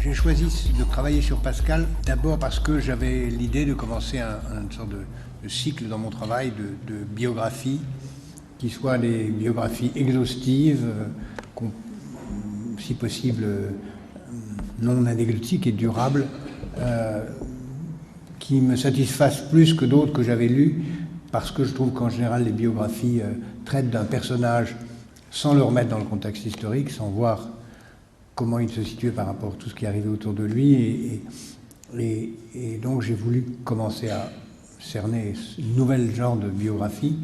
J'ai choisi de travailler sur Pascal d'abord parce que j'avais l'idée de commencer une sorte de cycle dans mon travail de biographie, qui soient des biographies exhaustives, si possible non anecdotiques et durables, qui me satisfassent plus que d'autres que j'avais lues, parce que je trouve qu'en général les biographies traitent d'un personnage sans le remettre dans le contexte historique, sans voir comment il se situait par rapport à tout ce qui arrivait autour de lui. Et donc j'ai voulu commencer à cerner ce nouvel genre de biographie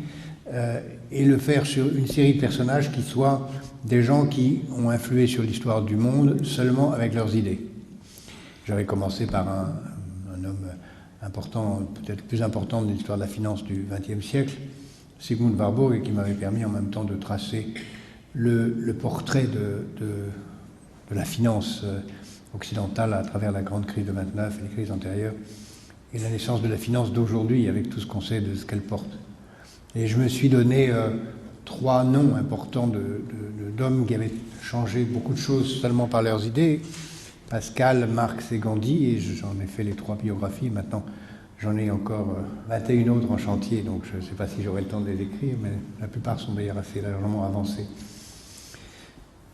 et le faire sur une série de personnages qui soient des gens qui ont influé sur l'histoire du monde seulement avec leurs idées. J'avais commencé par un homme important, peut-être plus important de l'histoire de la finance du XXe siècle, Sigmund Warburg, et qui m'avait permis en même temps de tracer le portrait de la finance occidentale à travers la grande crise de 29 et les crises antérieures, et la naissance de la finance d'aujourd'hui avec tout ce qu'on sait de ce qu'elle porte. Et je me suis donné 3 noms importants d'hommes qui avaient changé beaucoup de choses seulement par leurs idées: Pascal, Marx et Gandhi, et j'en ai fait les 3 biographies. Maintenant, j'en ai encore 21 autres en chantier, donc je ne sais pas si j'aurai le temps de les écrire, mais la plupart sont d'ailleurs assez largement avancés.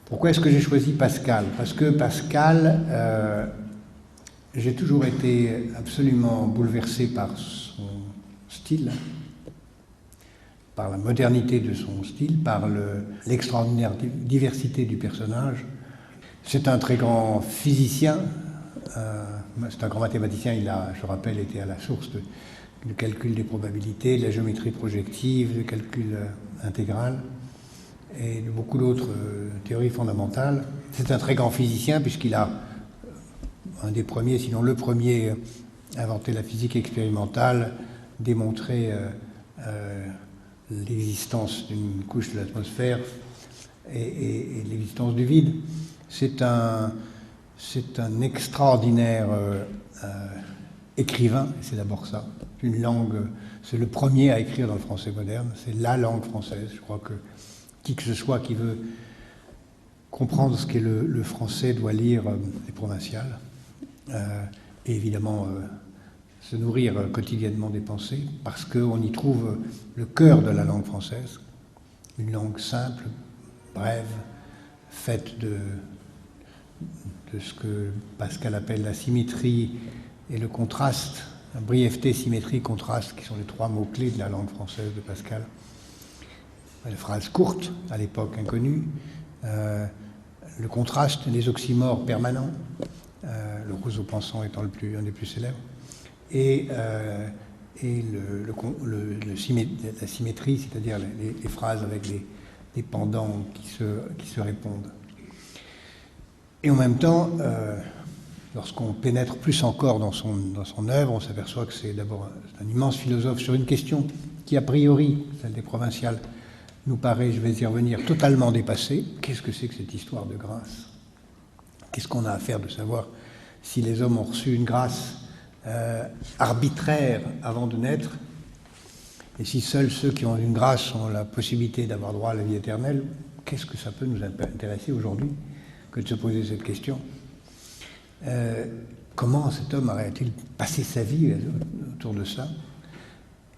Pourquoi est-ce que j'ai choisi Pascal? Parce que Pascal, j'ai toujours été absolument bouleversé par son style, par la modernité de son style, par l'extraordinaire diversité du personnage. C'est un très grand physicien, c'est un grand mathématicien. Il a, je rappelle, été à la source du calcul des probabilités, de la géométrie projective, du calcul intégral et de beaucoup d'autres théories fondamentales. C'est un très grand physicien puisqu'il a un des premiers, sinon le premier, inventé la physique expérimentale, démontré l'existence d'une couche de l'atmosphère et l'existence du vide. C'est un extraordinaire écrivain, et c'est d'abord ça. Une langue, c'est le premier à écrire dans le français moderne, c'est la langue française. Je crois que qui que ce soit qui veut comprendre ce qu'est le français doit lire les provinciales et évidemment se nourrir quotidiennement des pensées, parce qu'on y trouve le cœur de la langue française, une langue simple, brève, faite de ce que Pascal appelle la symétrie et le contraste, la brièveté, symétrie, contraste, qui sont les 3 mots-clés de la langue française de Pascal. Les phrases courtes, à l'époque inconnues, le contraste, les oxymores permanents, le Rousseau pensant étant un des plus célèbres, et la symétrie, c'est-à-dire les phrases avec des pendants qui se répondent. Et en même temps, lorsqu'on pénètre plus encore dans son œuvre, on s'aperçoit que c'est d'abord un immense philosophe sur une question qui, a priori, celle des provinciales, nous paraît, je vais y revenir, totalement dépassée. Qu'est-ce que c'est que cette histoire de grâce? Qu'est-ce qu'on a à faire de savoir si les hommes ont reçu une grâce arbitraire avant de naître, et si seuls ceux qui ont une grâce ont la possibilité d'avoir droit à la vie éternelle? Qu'est-ce que ça peut nous intéresser aujourd'hui que de se poser cette question? Comment cet homme aurait-il passé sa vie autour de ça?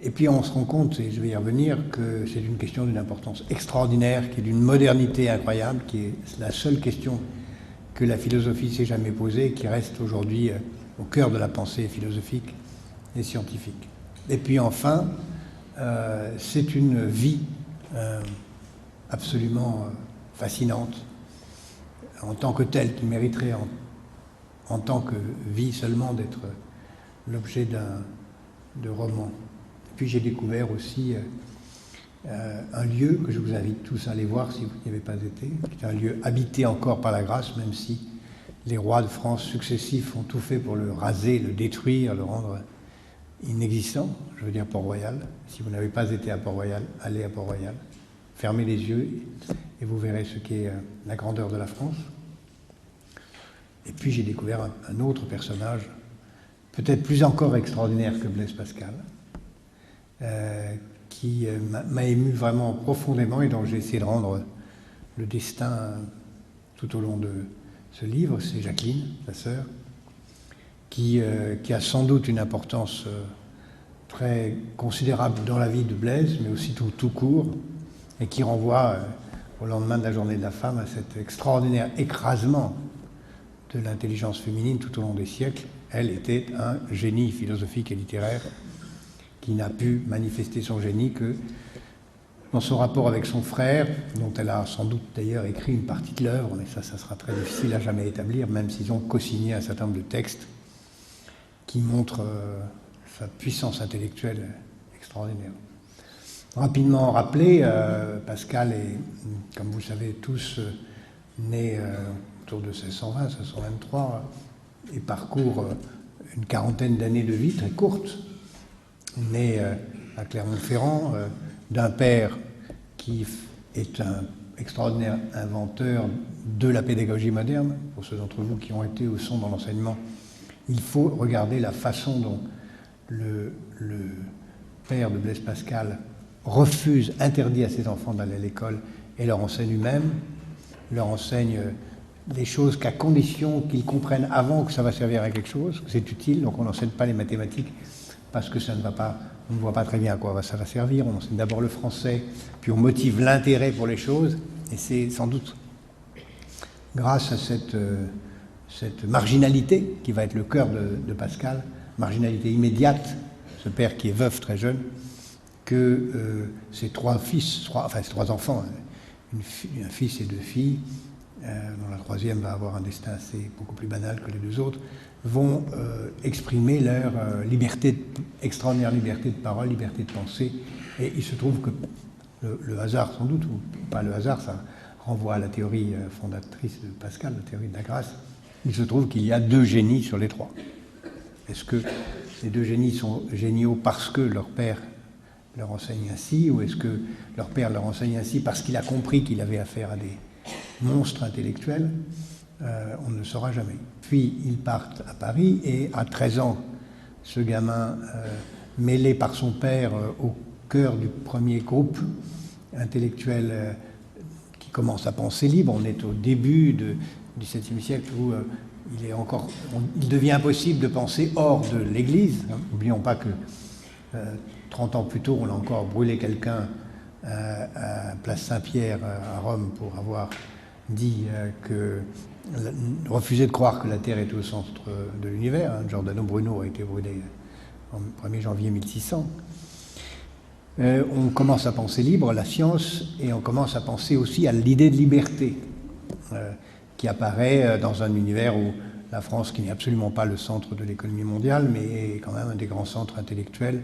Et puis on se rend compte, et je vais y revenir, que c'est une question d'une importance extraordinaire, qui est d'une modernité incroyable, qui est la seule question que la philosophie s'est jamais posée, qui reste aujourd'hui au cœur de la pensée philosophique et scientifique. Et puis enfin, c'est une vie absolument fascinante, en tant que telle, qui mériterait en tant que vie seulement d'être l'objet de roman. Puis j'ai découvert aussi un lieu que je vous invite tous à aller voir si vous n'y avez pas été, qui est un lieu habité encore par la grâce, même si les rois de France successifs ont tout fait pour le raser, le détruire, le rendre inexistant. Je veux dire Port-Royal. Si vous n'avez pas été à Port-Royal, allez à Port-Royal. Fermez les yeux et vous verrez ce qu'est la grandeur de la France. Et puis j'ai découvert un autre personnage, peut-être plus encore extraordinaire que Blaise Pascal, qui m'a ému vraiment profondément et dont j'ai essayé de rendre le destin tout au long ce livre, c'est Jacqueline, sa sœur, qui a sans doute une importance très considérable dans la vie de Blaise, mais aussi tout court, et qui renvoie au lendemain de la journée de la femme à cet extraordinaire écrasement de l'intelligence féminine tout au long des siècles. Elle était un génie philosophique et littéraire qui n'a pu manifester son génie que dans son rapport avec son frère, dont elle a sans doute d'ailleurs écrit une partie de l'œuvre, mais ça sera très difficile à jamais établir, même s'ils ont co-signé un certain nombre de textes qui montrent sa puissance intellectuelle extraordinaire. Rapidement rappelé, Pascal est, comme vous le savez tous, né autour de 1620, 1623, et parcourt une quarantaine d'années de vie très courte. Né à Clermont-Ferrand, d'un père qui est un extraordinaire inventeur de la pédagogie moderne. Pour ceux d'entre vous qui ont été ou sont dans l'enseignement, il faut regarder la façon dont le père de Blaise Pascal interdit à ses enfants d'aller à l'école et leur enseigne lui-même, leur enseigne des choses qu'à condition qu'ils comprennent avant que ça va servir à quelque chose, que c'est utile. Donc on n'enseigne pas les mathématiques parce que ça ne va pas, on ne voit pas très bien à quoi ça va servir. On enseigne d'abord le français, puis on motive l'intérêt pour les choses, et c'est sans doute grâce à cette marginalité qui va être le cœur de Pascal, marginalité immédiate, ce père qui est veuf très jeune, que ses trois enfants, un fils et deux filles, dont la troisième va avoir un destin beaucoup plus banal que les deux autres, vont exprimer leur extraordinaire liberté de parole, liberté de pensée. Et il se trouve que le hasard, sans doute, ou pas le hasard, ça renvoie à la théorie fondatrice de Pascal, la théorie de la grâce, il se trouve qu'il y a deux génies sur les trois. Est-ce que ces deux génies sont géniaux parce que leur père leur enseigne ainsi, ou est-ce que leur père leur enseigne ainsi parce qu'il a compris qu'il avait affaire à des monstres intellectuels? On ne le saura jamais. Puis ils partent à Paris, et à 13 ans, ce gamin, mêlé par son père au cœur du premier groupe intellectuel qui commence à penser libre, on est au début du XVIIe siècle où il devient impossible de penser hors de l'Église. N'oublions pas que 30 ans plus tôt, on a encore brûlé quelqu'un à Place Saint-Pierre à Rome pour avoir dit refusé de croire que la Terre était au centre de l'univers. Giordano Bruno a été brûlé en 1er janvier 1600. On commence à penser libre, la science, et on commence à penser aussi à l'idée de liberté qui apparaît dans un univers où la France, qui n'est absolument pas le centre de l'économie mondiale, mais est quand même un des grands centres intellectuels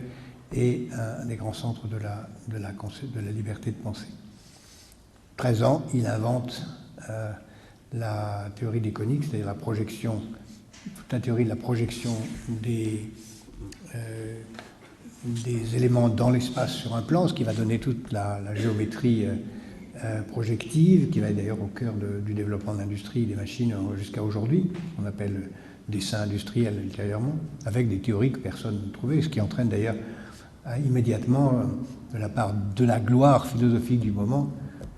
et un des grands centres de la liberté de penser. 13 ans, il invente la théorie des coniques, c'est-à-dire la projection, toute la théorie de la projection des éléments dans l'espace sur un plan, ce qui va donner toute la géométrie projective, qui va être d'ailleurs au cœur du développement de l'industrie et des machines jusqu'à aujourd'hui, qu'on appelle dessin industriel ultérieurement, avec des théories que personne n'a trouvées, ce qui entraîne d'ailleurs immédiatement, de la part de la gloire philosophique du moment,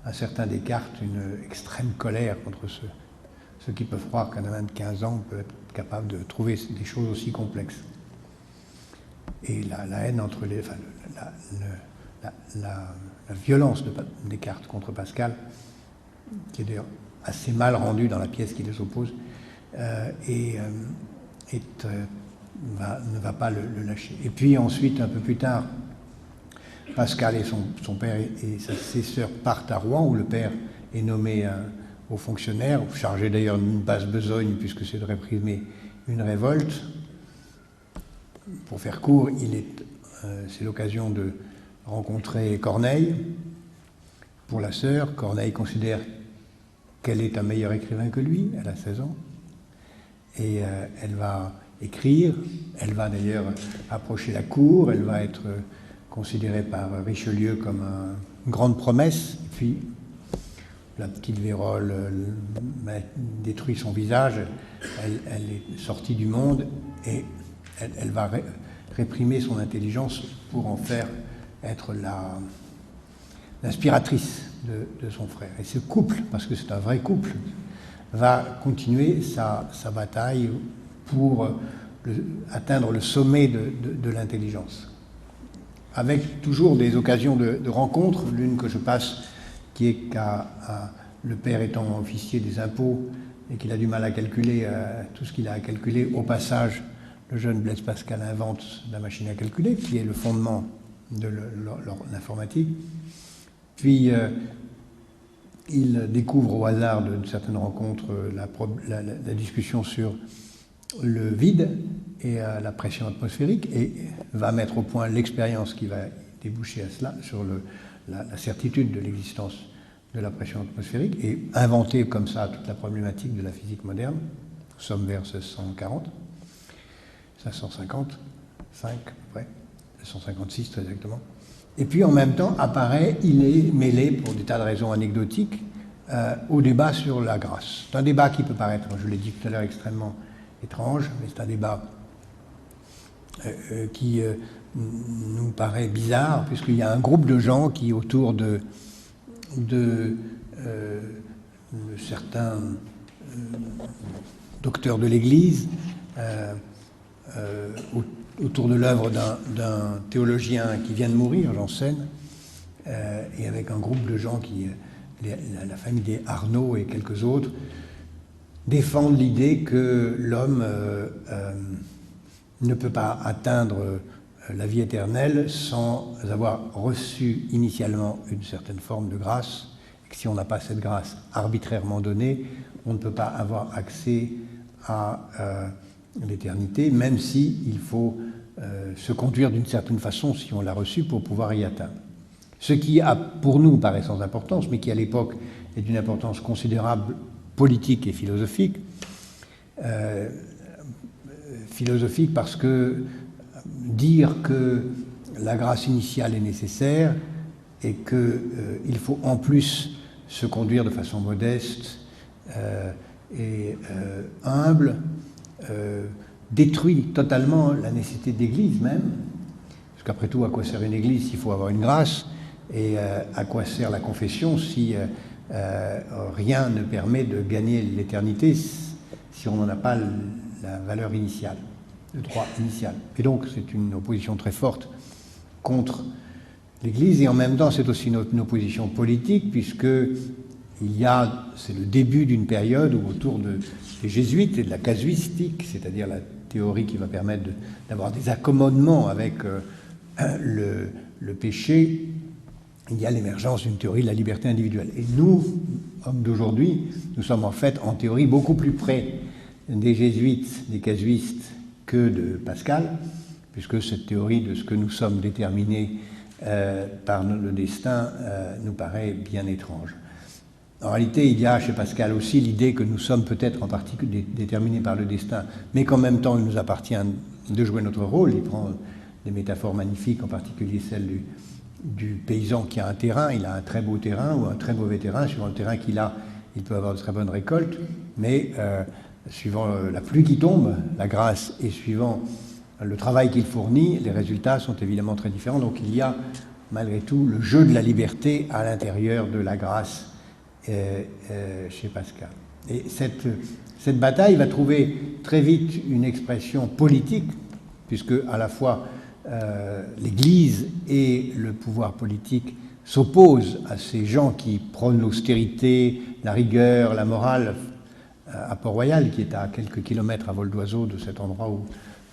à certains Descartes, une extrême colère contre ceux qui peuvent croire qu'un homme de 15 ans peut être capable de trouver des choses aussi complexes. Et la haine entre les... Enfin, la violence de Descartes contre Pascal, qui est d'ailleurs assez mal rendue dans la pièce qui les oppose, ne va pas le lâcher. Et puis ensuite, un peu plus tard, Pascal et son père et ses sœurs partent à Rouen, où le père est nommé haut fonctionnaire, chargé d'ailleurs d'une basse besogne, puisque c'est de réprimer une révolte. Pour faire court, c'est l'occasion de rencontrer Corneille. Pour la sœur, Corneille considère qu'elle est un meilleur écrivain que lui, elle a 16 ans, et elle va écrire, elle va d'ailleurs approcher la cour, elle va être considérée par Richelieu comme une grande promesse, et puis la petite vérole détruit son visage, elle est sortie du monde, et elle va réprimer son intelligence pour en faire être l'inspiratrice de son frère. Et ce couple, parce que c'est un vrai couple, va continuer sa bataille pour atteindre le sommet de l'intelligence. Avec toujours des occasions de rencontres, l'une que je passe, qui est le père étant officier des impôts et qu'il a du mal à calculer tout ce qu'il a à calculer, au passage, le jeune Blaise Pascal invente la machine à calculer, qui est le fondement de l'informatique. Puis il découvre au hasard de certaines rencontres la discussion sur le vide et la pression atmosphérique et va mettre au point l'expérience qui va déboucher à cela, sur la certitude de l'existence de la pression atmosphérique et inventer comme ça toute la problématique de la physique moderne. Nous sommes vers 550, 5 à peu près, 156 très exactement. Et puis en même temps apparaît, il est mêlé pour des tas de raisons anecdotiques au débat sur la grâce. C'est un débat qui peut paraître, je l'ai dit tout à l'heure, extrêmement étrange, mais c'est un débat qui nous paraît bizarre, puisqu'il y a un groupe de gens qui, autour de certains docteurs de l'Église, autour de l'œuvre d'un théologien qui vient de mourir, Janssen, et avec un groupe de gens la famille des Arnaud et quelques autres, défendent l'idée que l'homme ne peut pas atteindre la vie éternelle sans avoir reçu initialement une certaine forme de grâce, et que si on n'a pas cette grâce arbitrairement donnée, on ne peut pas avoir accès à l'éternité, même il faut se conduire d'une certaine façon, si on l'a reçu, pour pouvoir y atteindre. Ce qui, pour nous, paraît sans importance, mais qui à l'époque est d'une importance considérable politique et philosophique. Philosophique parce que dire que la grâce initiale est nécessaire et qu'il faut en plus se conduire de façon modeste et humble détruit totalement la nécessité d'Église même, parce qu'après tout, à quoi sert une Église s'il faut avoir une grâce, et à quoi sert la confession si rien ne permet de gagner l'éternité si on n'en a pas la valeur initiale, le droit initial. Et donc c'est une opposition très forte contre l'Église, et en même temps c'est aussi une opposition politique, puisque c'est le début d'une période où autour des jésuites et de la casuistique, c'est-à-dire la théorie qui va permettre d'avoir des accommodements avec le péché, il y a l'émergence d'une théorie de la liberté individuelle. Et nous, hommes d'aujourd'hui, nous sommes en fait en théorie beaucoup plus près des jésuites, des casuistes, que de Pascal, puisque cette théorie de ce que nous sommes déterminés par le destin nous paraît bien étrange. En réalité, il y a chez Pascal aussi l'idée que nous sommes peut-être en partie déterminés par le destin, mais qu'en même temps il nous appartient de jouer notre rôle. Il prend des métaphores magnifiques, en particulier celle du paysan qui a un terrain, il a un très beau terrain ou un très mauvais terrain. Suivant le terrain qu'il a, il peut avoir de très bonnes récoltes, mais suivant la pluie qui tombe, la grâce, et suivant le travail qu'il fournit, les résultats sont évidemment très différents. Donc il y a malgré tout le jeu de la liberté à l'intérieur de la grâce chez Pascal. Et cette bataille va trouver très vite une expression politique, puisque à la fois l'Église et le pouvoir politique s'opposent à ces gens qui prônent l'austérité, la rigueur, la morale. À Port-Royal, qui est à quelques kilomètres à vol d'oiseau de cet endroit où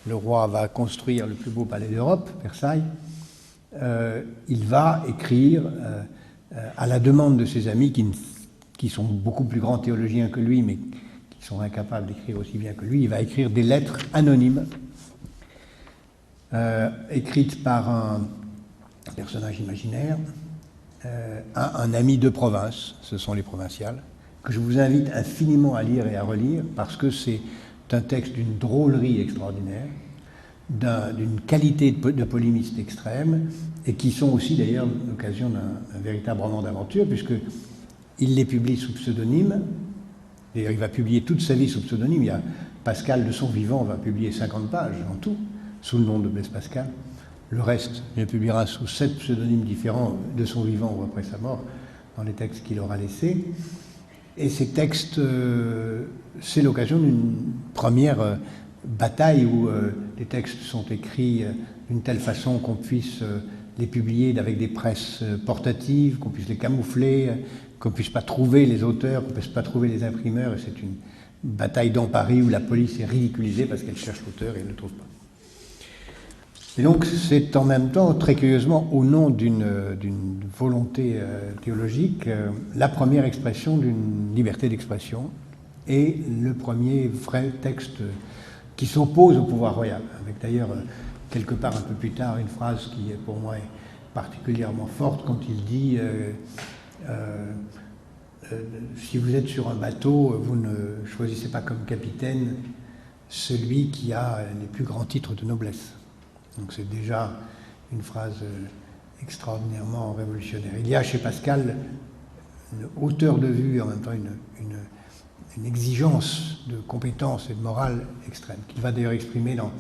le roi va construire le plus beau palais d'Europe, Versailles, il va écrire, à la demande de ses amis qui sont beaucoup plus grands théologiens que lui, mais qui sont incapables d'écrire aussi bien que lui, il va écrire des lettres anonymes, écrites par un personnage imaginaire, à un ami de province, ce sont les provinciales, que je vous invite infiniment à lire et à relire, parce que c'est un texte d'une drôlerie extraordinaire, d'une qualité de polémiste extrême, et qui sont aussi d'ailleurs l'occasion d'un véritable roman d'aventure, puisqu'il les publie sous pseudonyme. D'ailleurs, il va publier toute sa vie sous pseudonyme. Il y a Pascal, de son vivant, va publier 50 pages en tout, sous le nom de Blaise Pascal. Le reste, il le publiera sous 7 pseudonymes différents de son vivant ou après sa mort, dans les textes qu'il aura laissés. Et ces textes, c'est l'occasion d'une première bataille où les textes sont écrits d'une telle façon qu'on puisse les publier avec des presses portatives, qu'on puisse les camoufler, qu'on ne puisse pas trouver les auteurs, qu'on ne puisse pas trouver les imprimeurs. Et c'est une bataille dans Paris où la police est ridiculisée parce qu'elle cherche l'auteur et elle ne le trouve pas. Et donc c'est en même temps, très curieusement, au nom d'une volonté théologique, la première expression d'une liberté d'expression et le premier vrai texte qui s'oppose au pouvoir royal, avec d'ailleurs quelque part un peu plus tard une phrase qui pour moi est particulièrement forte quand il dit si vous êtes sur un bateau, vous ne choisissez pas comme capitaine celui qui a les plus grands titres de noblesse. Donc c'est déjà une phrase extraordinairement révolutionnaire. Il y a chez Pascal une hauteur de vue, en même temps une exigence de compétence et de morale extrême, qu'il va d'ailleurs exprimer dans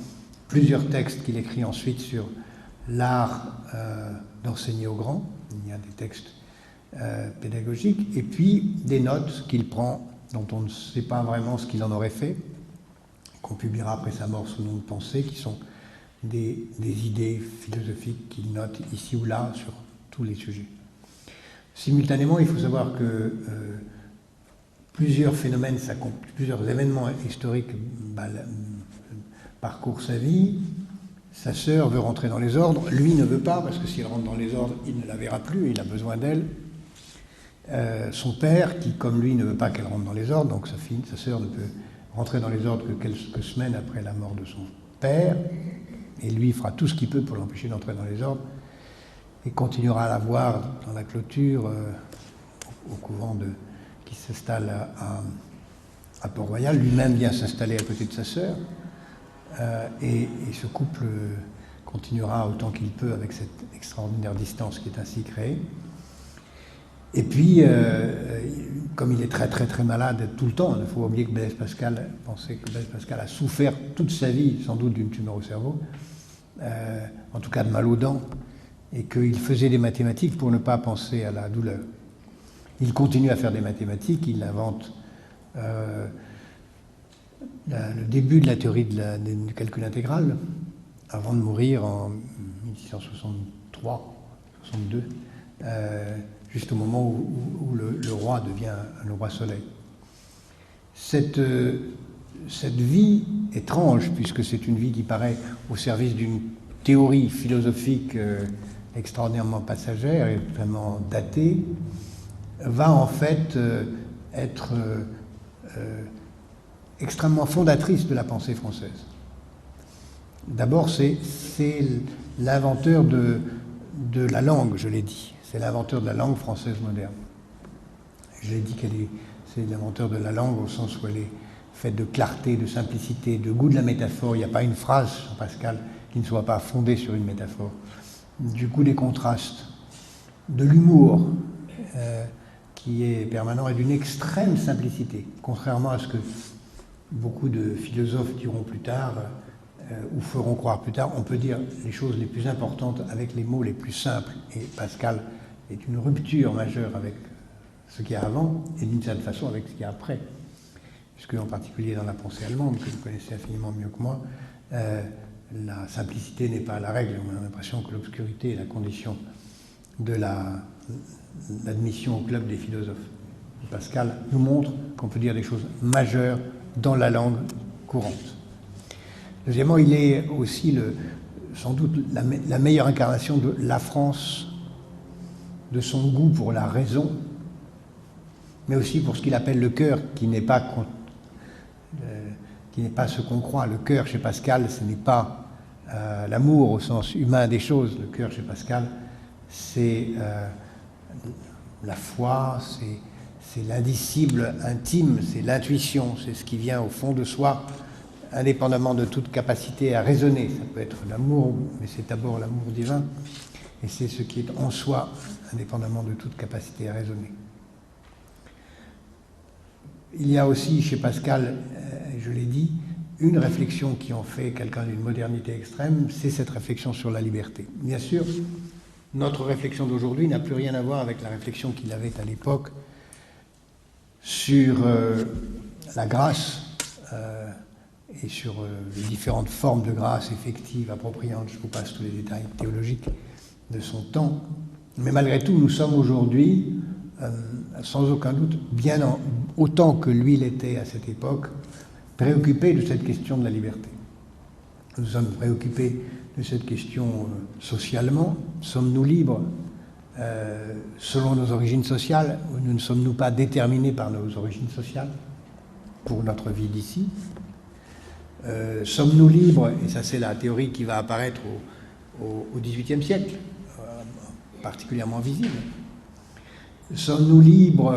plusieurs textes qu'il écrit ensuite sur l'art d'enseigner aux grands. Il y a des textes pédagogiques, et puis des notes qu'il prend, dont on ne sait pas vraiment ce qu'il en aurait fait, qu'on publiera après sa mort sous nom de pensée, qui sont des idées philosophiques qu'il note ici ou là sur tous les sujets. Simultanément, il faut savoir que plusieurs phénomènes, plusieurs événements historiques parcourent sa vie. Sa sœur veut rentrer dans les ordres, lui ne veut pas, parce que s'il rentre dans les ordres, il ne la verra plus, il a besoin d'elle. Son père, qui comme lui ne veut pas qu'elle rentre dans les ordres, donc sa sœur ne peut rentrer dans les ordres que quelques semaines après la mort de son père, et lui fera tout ce qu'il peut pour l'empêcher d'entrer dans les ordres, et continuera à la voir dans la clôture au couvent qui s'installe à Port-Royal. Lui-même vient s'installer à côté de sa sœur, et ce couple continuera autant qu'il peut avec cette extraordinaire distance qui est ainsi créée. Et puis, comme il est très très très malade tout le temps, il faut oublier que Blaise Pascal a souffert toute sa vie, sans doute d'une tumeur au cerveau, en tout cas de mal aux dents, et qu'il faisait des mathématiques pour ne pas penser à la douleur. Il continue à faire des mathématiques, il invente le début de la théorie du calcul intégral, avant de mourir en 1663-62, juste au moment où le roi devient le roi soleil. Cette vie étrange, puisque c'est une vie qui paraît au service d'une théorie philosophique extraordinairement passagère et vraiment datée, va en fait être extrêmement fondatrice de la pensée française. D'abord, c'est l'inventeur de la langue, je l'ai dit. C'est l'inventeur de la langue française moderne. Je l'ai dit c'est l'inventeur de la langue au sens où elle est faite de clarté, de simplicité, de goût de la métaphore. Il n'y a pas une phrase sur Pascal qui ne soit pas fondée sur une métaphore. Du goût des contrastes, de l'humour qui est permanent et d'une extrême simplicité, contrairement à ce que beaucoup de philosophes diront plus tard ou feront croire plus tard. On peut dire les choses les plus importantes avec les mots les plus simples. Et Pascal est une rupture majeure avec ce qu'il y a avant et d'une certaine façon avec ce qu'il y a après. Puisque en particulier dans la pensée allemande, que vous connaissez infiniment mieux que moi, la simplicité n'est pas la règle. On a l'impression que l'obscurité est la condition de l'admission au club des philosophes. Pascal nous montre qu'on peut dire des choses majeures dans la langue courante. Deuxièmement, il est aussi sans doute la meilleure incarnation de la France, de son goût pour la raison, mais aussi pour ce qu'il appelle le cœur, qui n'est pas ce qu'on croit. Le cœur chez Pascal, ce n'est pas l'amour au sens humain des choses. Le cœur chez Pascal, c'est la foi, c'est l'indicible intime, c'est l'intuition, c'est ce qui vient au fond de soi, indépendamment de toute capacité à raisonner. Ça peut être l'amour, mais c'est d'abord l'amour divin, et c'est ce qui est en soi, indépendamment de toute capacité à raisonner. Il y a aussi chez Pascal, je l'ai dit, une réflexion qui en fait quelqu'un d'une modernité extrême, c'est cette réflexion sur la liberté. Bien sûr, notre réflexion d'aujourd'hui n'a plus rien à voir avec la réflexion qu'il avait à l'époque sur la grâce et sur les différentes formes de grâce effectives, appropriantes. Je vous passe tous les détails théologiques de son temps. Mais malgré tout, nous sommes aujourd'hui, sans aucun doute, autant que lui l'était à cette époque, préoccupés de cette question de la liberté. Nous sommes préoccupés de cette question socialement. Sommes-nous libres selon nos origines sociales, ou ne sommes-nous pas déterminés par nos origines sociales pour notre vie d'ici? Sommes-nous libres, et ça c'est la théorie qui va apparaître au XVIIIe siècle, particulièrement visible. Sommes-nous libres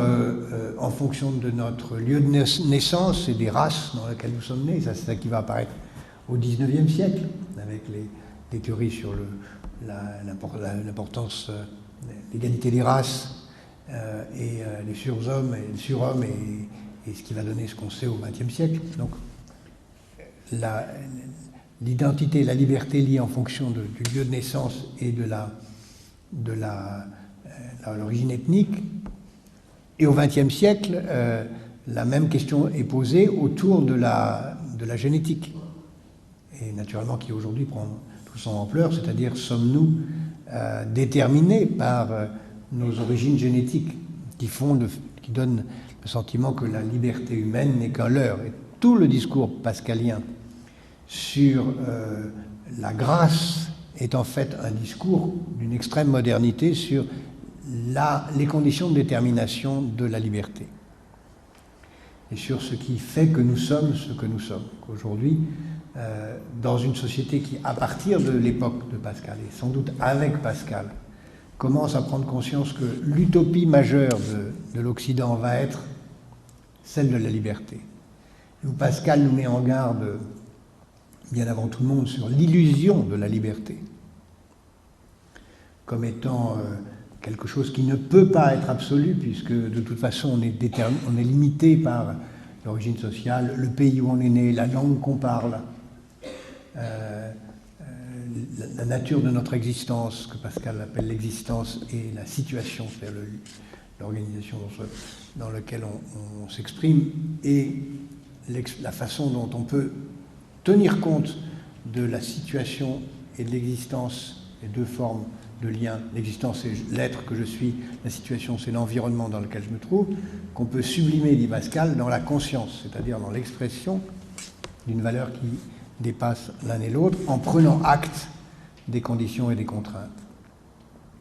en fonction de notre lieu de naissance et des races dans lesquelles nous sommes nés? Ça c'est ça qui va apparaître au XIXe siècle, avec les théories sur l'importance, l'égalité des races et les surhommes et les surhommes et ce qui va donner ce qu'on sait au XXe siècle. Donc l'identité, la liberté liée en fonction du lieu de naissance et de l'origine ethnique. Et au XXe siècle, la même question est posée autour de la génétique. Et naturellement qui aujourd'hui prend toute son ampleur, c'est-à-dire sommes-nous déterminés par nos origines génétiques qui donnent le sentiment que la liberté humaine n'est qu'un leurre. Et tout le discours pascalien sur la grâce est en fait un discours d'une extrême modernité sur les conditions de détermination de la liberté et sur ce qui fait que nous sommes ce que nous sommes. Aujourd'hui, dans une société qui, à partir de l'époque de Pascal, et sans doute avec Pascal, commence à prendre conscience que l'utopie majeure de l'Occident va être celle de la liberté. Où Pascal nous met en garde, bien avant tout le monde, sur l'illusion de la liberté, comme étant quelque chose qui ne peut pas être absolu, puisque de toute façon on est limité par l'origine sociale, le pays où on est né, la langue qu'on parle, la nature de notre existence, que Pascal appelle l'existence, et la situation, c'est-à-dire l'organisation dans laquelle on s'exprime, et la façon dont on peut tenir compte de la situation et de l'existence, les deux formes de lien. L'existence, c'est l'être que je suis, la situation, c'est l'environnement dans lequel je me trouve, qu'on peut sublimer, dit Pascal, dans la conscience, c'est-à-dire dans l'expression d'une valeur qui dépasse l'un et l'autre, en prenant acte des conditions et des contraintes.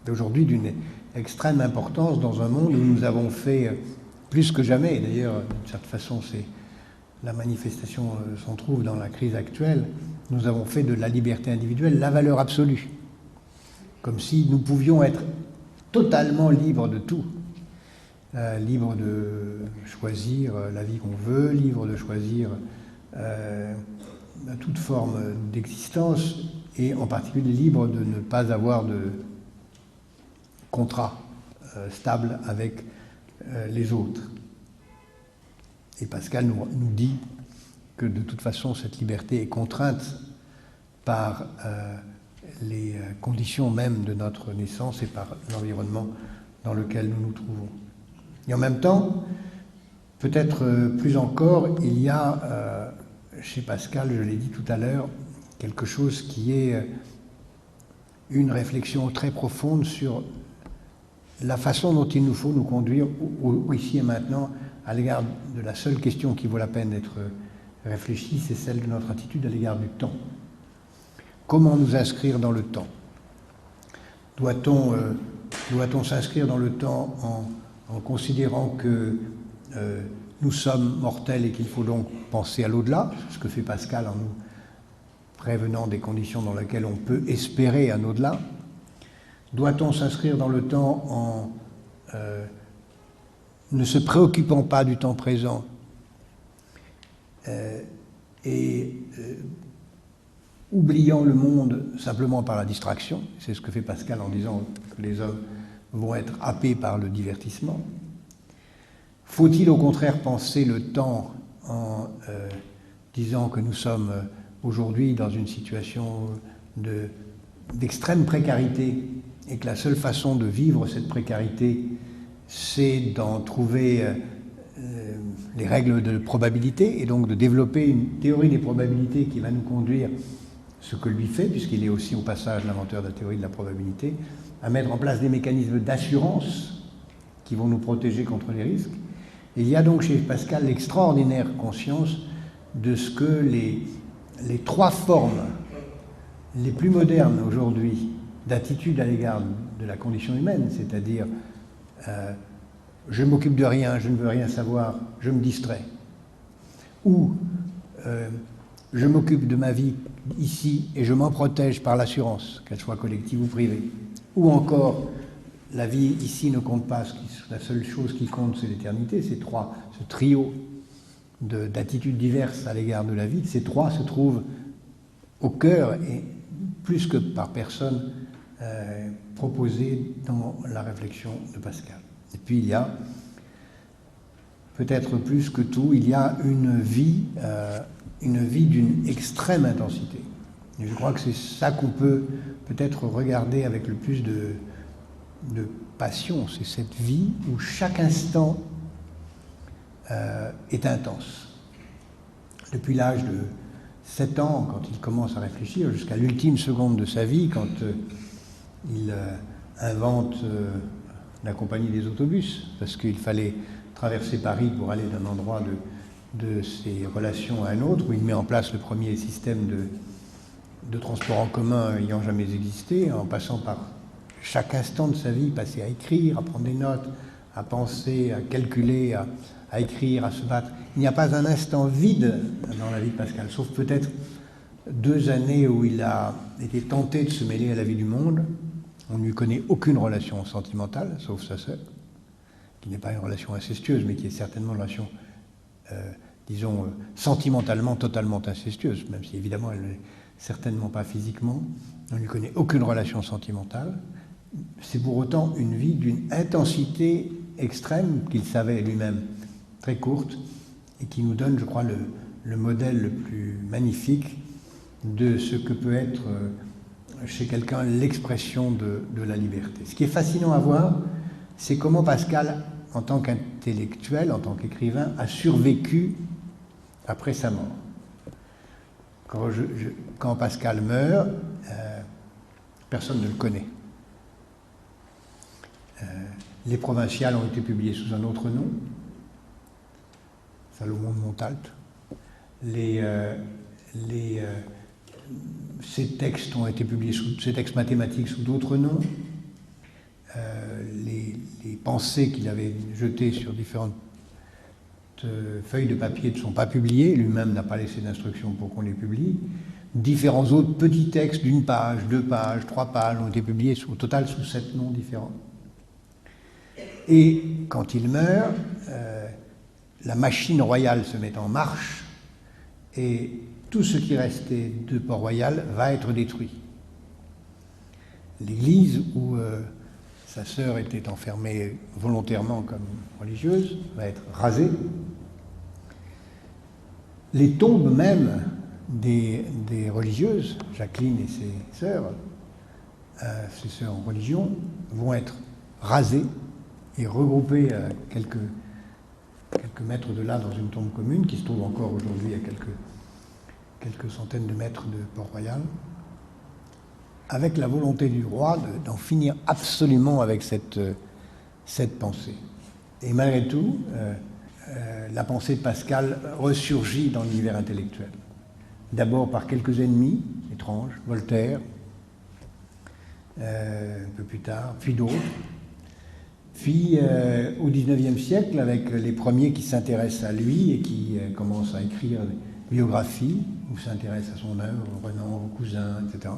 D'aujourd'hui, d'une extrême importance dans un monde où nous avons fait, plus que jamais, et d'ailleurs, d'une certaine façon, c'est la manifestation s'en trouve dans la crise actuelle, nous avons fait de la liberté individuelle la valeur absolue. Comme si nous pouvions être totalement libres de tout. Libres de choisir la vie qu'on veut, libres de choisir toute forme d'existence, et en particulier libres de ne pas avoir de contrat stable avec les autres. Et Pascal nous dit que de toute façon cette liberté est contrainte par les conditions même de notre naissance et par l'environnement dans lequel nous nous trouvons. Et en même temps, peut-être plus encore, il y a chez Pascal, je l'ai dit tout à l'heure, quelque chose qui est une réflexion très profonde sur la façon dont il nous faut nous conduire ici et maintenant à l'égard de la seule question qui vaut la peine d'être réfléchie, c'est celle de notre attitude à l'égard du temps. Comment nous inscrire dans le temps? Doit-on s'inscrire dans le temps en considérant que nous sommes mortels et qu'il faut donc penser à l'au-delà, ce que fait Pascal en nous prévenant des conditions dans lesquelles on peut espérer un au-delà? Doit-on s'inscrire dans le temps en ne se préoccupant pas du temps présent et oubliant le monde simplement par la distraction? C'est ce que fait Pascal en disant que les hommes vont être happés par le divertissement. Faut-il au contraire penser le temps en disant que nous sommes aujourd'hui dans une situation d'extrême précarité et que la seule façon de vivre cette précarité, c'est d'en trouver les règles de probabilité, et donc de développer une théorie des probabilités qui va nous conduire, ce que lui fait, puisqu'il est aussi au passage l'inventeur de la théorie de la probabilité, à mettre en place des mécanismes d'assurance qui vont nous protéger contre les risques. Et il y a donc chez Pascal l'extraordinaire conscience de ce que les trois formes les plus modernes aujourd'hui d'attitude à l'égard de la condition humaine, c'est-à-dire je ne m'occupe de rien, je ne veux rien savoir, je me distrais, ou je m'occupe de ma vie ici et je m'en protège par l'assurance, qu'elle soit collective ou privée, ou encore la vie ici ne compte pas, la seule chose qui compte c'est l'éternité. Ce trio d'attitudes diverses à l'égard de la vie, ces trois se trouvent au cœur et plus que par personne proposés dans la réflexion de Pascal. Et puis il y a, peut-être plus que tout, il y a une vie d'une extrême intensité. Et je crois que c'est ça qu'on peut peut-être regarder avec le plus de passion, c'est cette vie où chaque instant est intense. Depuis l'âge de 7 ans, quand il commence à réfléchir, jusqu'à l'ultime seconde de sa vie, quand il invente la compagnie des autobus, parce qu'il fallait traverser Paris pour aller d'un endroit de ses relations à un autre, où il met en place le premier système de transport en commun ayant jamais existé, en passant par chaque instant de sa vie, passer à écrire, à prendre des notes, à penser, à calculer, à écrire, à se battre. Il n'y a pas un instant vide dans la vie de Pascal, sauf peut-être 2 années où il a été tenté de se mêler à la vie du monde. On ne lui connaît aucune relation sentimentale, sauf sa sœur, qui n'est pas une relation incestueuse, mais qui est certainement une relation, disons, sentimentalement totalement incestueuse, même si évidemment elle n'est certainement pas physiquement. On ne lui connaît aucune relation sentimentale. C'est pour autant une vie d'une intensité extrême qu'il savait lui-même très courte et qui nous donne, je crois, le modèle le plus magnifique de ce que peut être chez quelqu'un l'expression de la liberté. Ce qui est fascinant à voir, c'est comment Pascal, en tant qu'intellectuel, en tant qu'écrivain, a survécu après sa mort. Quand Pascal meurt, personne ne le connaît. Les Provinciales ont été publiées sous un autre nom, Salomon de Montalt. Ces textes ont été publiés ces textes mathématiques sous d'autres noms. Les pensées qu'il avait jetées sur différentes feuilles de papier ne sont pas publiées. Lui-même n'a pas laissé d'instructions pour qu'on les publie. Différents autres petits textes d'1 page, 2 pages, 3 pages ont été publiés au total sous 7 noms différents. Et quand il meurt, la machine royale se met en marche et tout ce qui restait de Port-Royal va être détruit. L'église où sa sœur était enfermée volontairement comme religieuse va être rasée. Les tombes même des religieuses, Jacqueline et ses sœurs en religion, vont être rasées et regroupées à quelques mètres de là dans une tombe commune qui se trouve encore aujourd'hui à quelques centaines de mètres de Port-Royal, avec la volonté du roi d'en finir absolument avec cette pensée. Et malgré tout, la pensée de Pascal ressurgit dans l'univers intellectuel. D'abord par quelques ennemis étranges, Voltaire, un peu plus tard, puis d'autres. Puis au XIXe siècle, avec les premiers qui s'intéressent à lui et qui commencent à écrire des biographies, ou s'intéressent à son œuvre, Renan, au cousin, etc.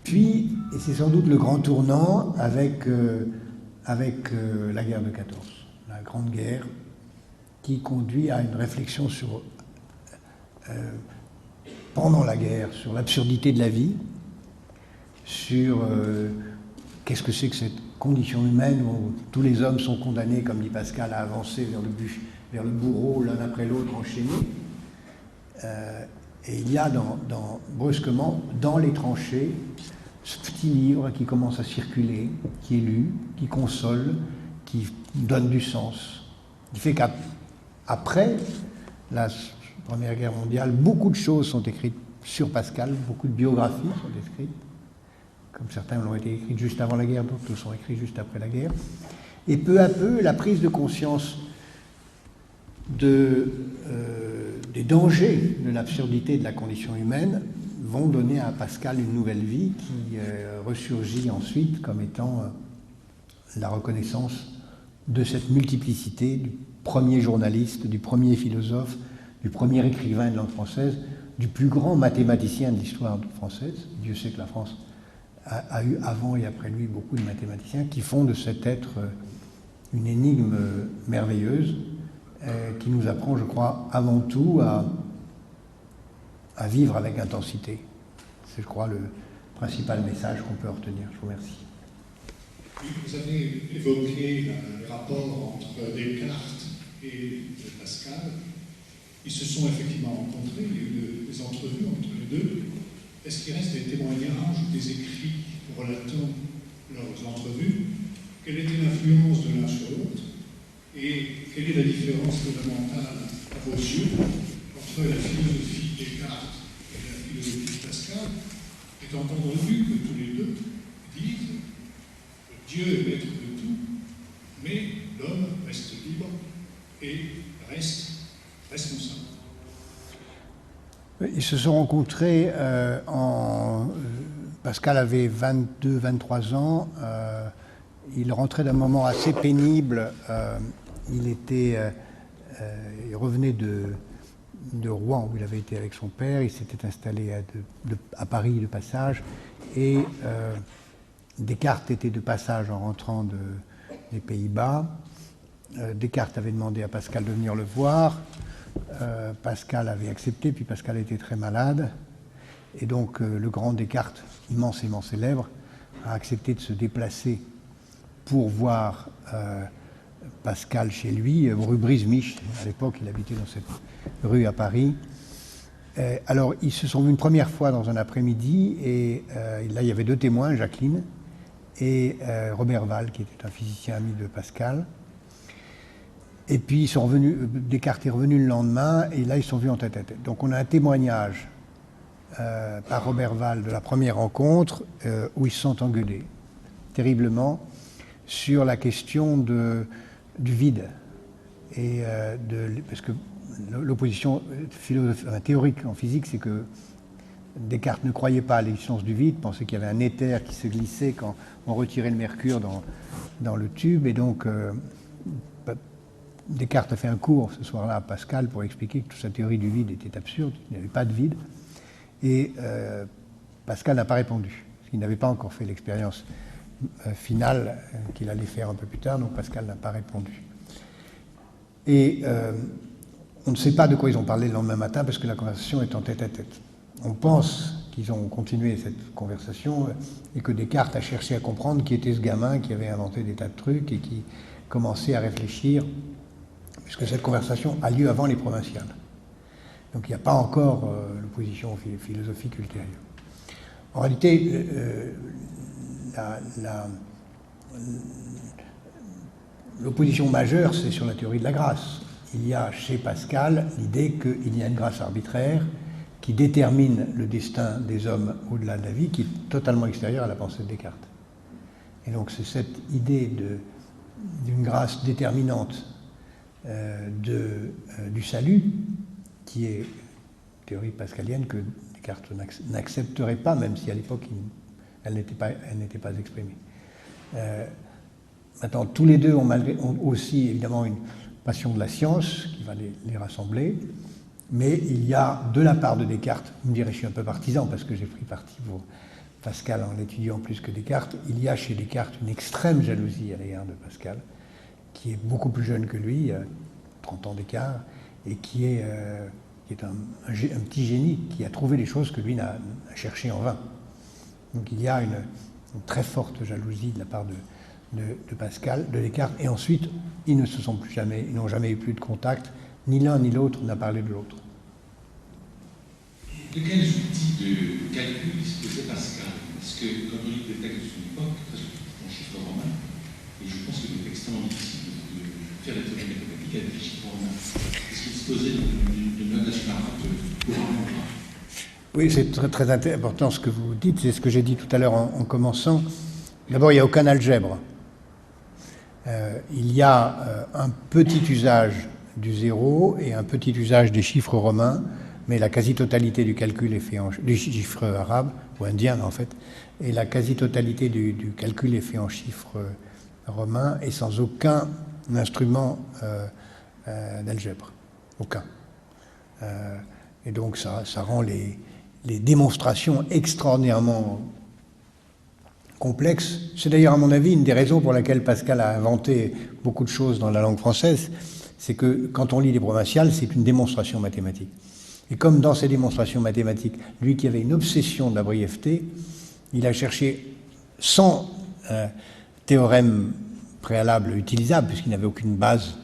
Puis, et c'est sans doute le grand tournant avec la guerre de 14, la Grande Guerre, qui conduit à une réflexion sur, pendant la guerre, sur l'absurdité de la vie, sur qu'est-ce que c'est que cette condition humaine où tous les hommes sont condamnés, comme dit Pascal, à avancer vers le bourreau l'un après l'autre enchaînés. Et il y a brusquement, dans les tranchées, ce petit livre qui commence à circuler, qui est lu, qui console, qui donne du sens. Il fait qu'après la Première Guerre mondiale, beaucoup de choses sont écrites sur Pascal, beaucoup de biographies sont écrites, comme certains l'ont été écrites juste avant la guerre, d'autres le sont écrits juste après la guerre. Et peu à peu, la prise de conscience des dangers de l'absurdité de la condition humaine vont donner à Pascal une nouvelle vie qui ressurgit ensuite comme étant la reconnaissance de cette multiplicité du premier journaliste, du premier philosophe, du premier écrivain de langue française, du plus grand mathématicien de l'histoire française. Dieu sait que la France a eu avant et après lui beaucoup de mathématiciens qui font de cet être une énigme merveilleuse qui nous apprend, je crois, avant tout à vivre avec intensité. C'est, je crois, le principal message qu'on peut retenir. Je vous remercie. Vous avez évoqué le rapport entre Descartes et Pascal. Ils se sont effectivement rencontrés, il y a eu des entrevues entre les deux. Est-ce qu'il reste des témoignages ou des écrits relatant leurs entrevues? Quelle était l'influence de l'un sur l'autre? Et quelle est la différence fondamentale à vos yeux entre la philosophie de Descartes et la philosophie de Pascal, étant entendu que tous les deux disent que Dieu est maître de tout, mais l'homme reste libre et reste responsable? Ils se sont rencontrés Pascal avait 22-23 ans. Il rentrait d'un moment assez pénible. Il revenait de Rouen, où il avait été avec son père. Il s'était installé à Paris de passage. Et Descartes était de passage en rentrant des Pays-Bas. Descartes avait demandé à Pascal de venir le voir. Pascal avait accepté, puis Pascal était très malade. Et donc le grand Descartes, immensément célèbre, a accepté de se déplacer pour voir Pascal chez lui, rue Brisemiche. À l'époque, il habitait dans cette rue à Paris. Alors, ils se sont vus une première fois dans un après-midi, et là, il y avait deux témoins, Jacqueline et Robert Val, qui était un physicien ami de Pascal. Et puis, ils sont revenus, Descartes est revenu le lendemain, et là, ils sont vus en tête-à-tête. Donc, on a un témoignage par Robert Val de la première rencontre, où ils se sont engueulés, terriblement, sur la question du vide. Et parce que l'opposition théorique en physique, c'est que Descartes ne croyait pas à l'existence du vide, pensait qu'il y avait un éther qui se glissait quand on retirait le mercure dans le tube. Et donc, Descartes a fait un cours ce soir-là à Pascal pour expliquer que toute sa théorie du vide était absurde, il n'y avait pas de vide. Et Pascal n'a pas répondu, parce qu'il n'avait pas encore fait l'expérience finale qu'il allait faire un peu plus tard, donc Pascal n'a pas répondu. Et on ne sait pas de quoi ils ont parlé le lendemain matin, parce que la conversation est en tête-à-tête. On pense qu'ils ont continué cette conversation et que Descartes a cherché à comprendre qui était ce gamin qui avait inventé des tas de trucs et qui commençait à réfléchir, puisque cette conversation a lieu avant les provinciales. Donc il n'y a pas encore l'opposition philosophique ultérieure. En réalité, l'opposition majeure, c'est sur la théorie de la grâce. Il y a chez Pascal l'idée qu'il y a une grâce arbitraire qui détermine le destin des hommes au-delà de la vie, qui est totalement extérieure à la pensée de Descartes. Et donc c'est cette idée d'une grâce déterminante du salut, qui est théorie pascalienne, que Descartes n'accepterait pas, même si à l'époque elle n'était pas exprimée. Maintenant, tous les deux ont aussi évidemment une passion de la science qui va les rassembler, mais il y a de la part de Descartes, vous me direz, je suis un peu partisan parce que j'ai pris parti pour Pascal en l'étudiant plus que Descartes, il y a chez Descartes une extrême jalousie à l'égard de Pascal, qui est beaucoup plus jeune que lui, 30 ans d'écart, et qui est un petit génie qui a trouvé les choses que lui n'a cherchées en vain. Donc il y a une très forte jalousie de la part de Pascal, de Descartes, et ensuite ils n'ont jamais eu plus de contact, ni l'un ni l'autre n'a parlé de l'autre. De quels outils de calcul disposait Pascal? Parce que quand on lit les textes de son époque, presque tout en chiffres romains, et je pense qu'il est extrêmement difficile de faire des théories mathématiques appliquait des chiffres romains? Est-ce qu'il disposait d'une notation arabe couramment? Oui, c'est très, très important ce que vous dites, c'est ce que j'ai dit tout à l'heure en commençant. D'abord, il n'y a aucun algèbre. Il y a un petit usage du zéro et un petit usage des chiffres romains, mais la quasi-totalité du calcul est fait des chiffres arabes, ou indiens en fait, et la quasi-totalité du calcul est fait en chiffres romains et sans aucun instrument d'algèbre. Aucun. Et donc ça rend les démonstrations extraordinairement complexes. C'est d'ailleurs, à mon avis, une des raisons pour laquelle Pascal a inventé beaucoup de choses dans la langue française, c'est que quand on lit les provinciales, c'est une démonstration mathématique. Et comme dans ces démonstrations mathématiques, lui qui avait une obsession de la brièveté, il a cherché 100 théorèmes préalables utilisables, puisqu'il n'avait aucune base.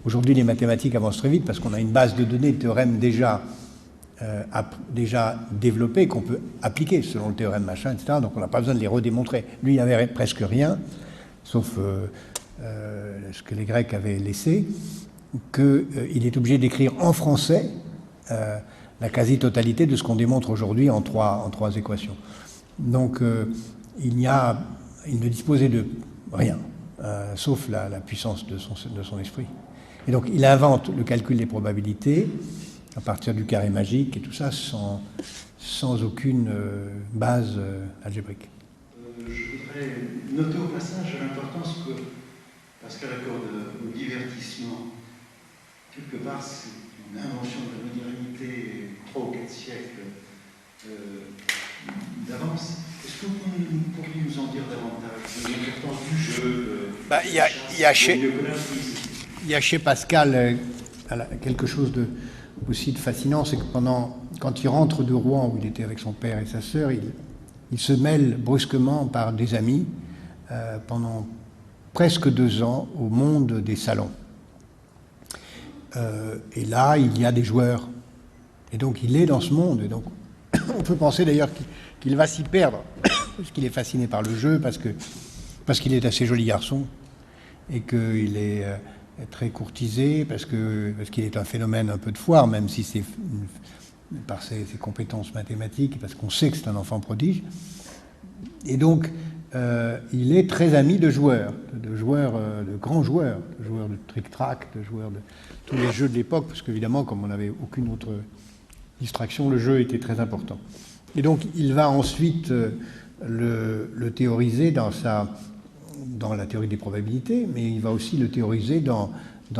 Aujourd'hui, les mathématiques avancent très vite parce qu'on a une base de données de théorèmes déjà développés qu'on peut appliquer selon le théorème machin, etc. Donc on n'a pas besoin de les redémontrer. Lui, il n'avait presque rien, sauf ce que les Grecs avaient laissé, qu'il est obligé d'écrire en français la quasi-totalité de ce qu'on démontre aujourd'hui en trois équations. Donc il ne disposait de rien, sauf la puissance de son esprit. Et donc il invente le calcul des probabilités à partir du carré magique et tout ça sans aucune base algébrique. Je voudrais noter au passage l'importance que Pascal accorde au divertissement. Quelque part, c'est une invention de la modernité 3 ou 4 siècles d'avance. Est-ce que vous pourriez nous en dire davantage de l'importance du jeu Il y a chez Pascal quelque chose aussi de fascinant, c'est que quand il rentre de Rouen, où il était avec son père et sa sœur, il se mêle brusquement par des amis pendant presque 2 ans au monde des salons. Et là, il y a des joueurs. Et donc, il est dans ce monde. Et donc, on peut penser d'ailleurs qu'il va s'y perdre, parce qu'il est fasciné par le jeu, parce qu'il est assez joli garçon, et qu'il est très courtisé, parce qu'il est un phénomène un peu de foire, même si c'est par ses compétences mathématiques, parce qu'on sait que c'est un enfant prodige. Et donc, il est très ami de joueurs, de grands joueurs, de joueurs de trick-track, de joueurs de tous les jeux de l'époque, parce qu'évidemment, comme on n'avait aucune autre distraction, le jeu était très important. Et donc, il va ensuite le théoriser dans la théorie des probabilités, mais il va aussi le théoriser dans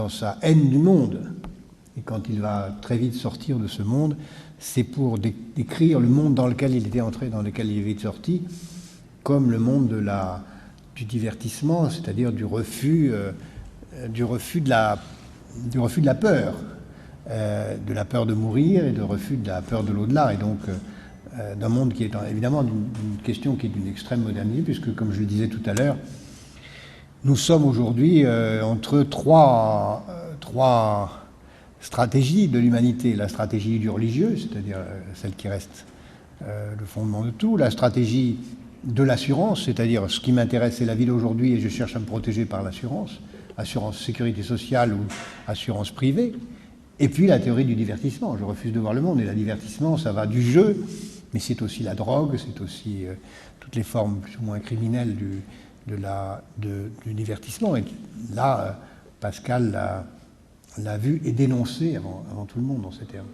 sa haine du monde. Et quand il va très vite sortir de ce monde, c'est pour décrire le monde dans lequel il était entré, dans lequel il était sorti, comme le monde du divertissement, c'est-à-dire du refus de la peur, de la peur de mourir et de refus de la peur de l'au-delà, et donc d'un monde qui est évidemment une question qui est d'une extrême modernité, puisque, comme je le disais tout à l'heure, nous sommes aujourd'hui entre trois stratégies de l'humanité. La stratégie du religieux, c'est-à-dire celle qui reste le fondement de tout, la stratégie de l'assurance, c'est-à-dire ce qui m'intéresse c'est la vie d'aujourd'hui et je cherche à me protéger par l'assurance, assurance sécurité sociale ou assurance privée, et puis la théorie du divertissement. Je refuse de voir le monde, et le divertissement, ça va du jeu, mais c'est aussi la drogue, c'est aussi toutes les formes plus ou moins criminelles du divertissement. Et là, Pascal l'a vu et dénoncé avant tout le monde dans ces termes.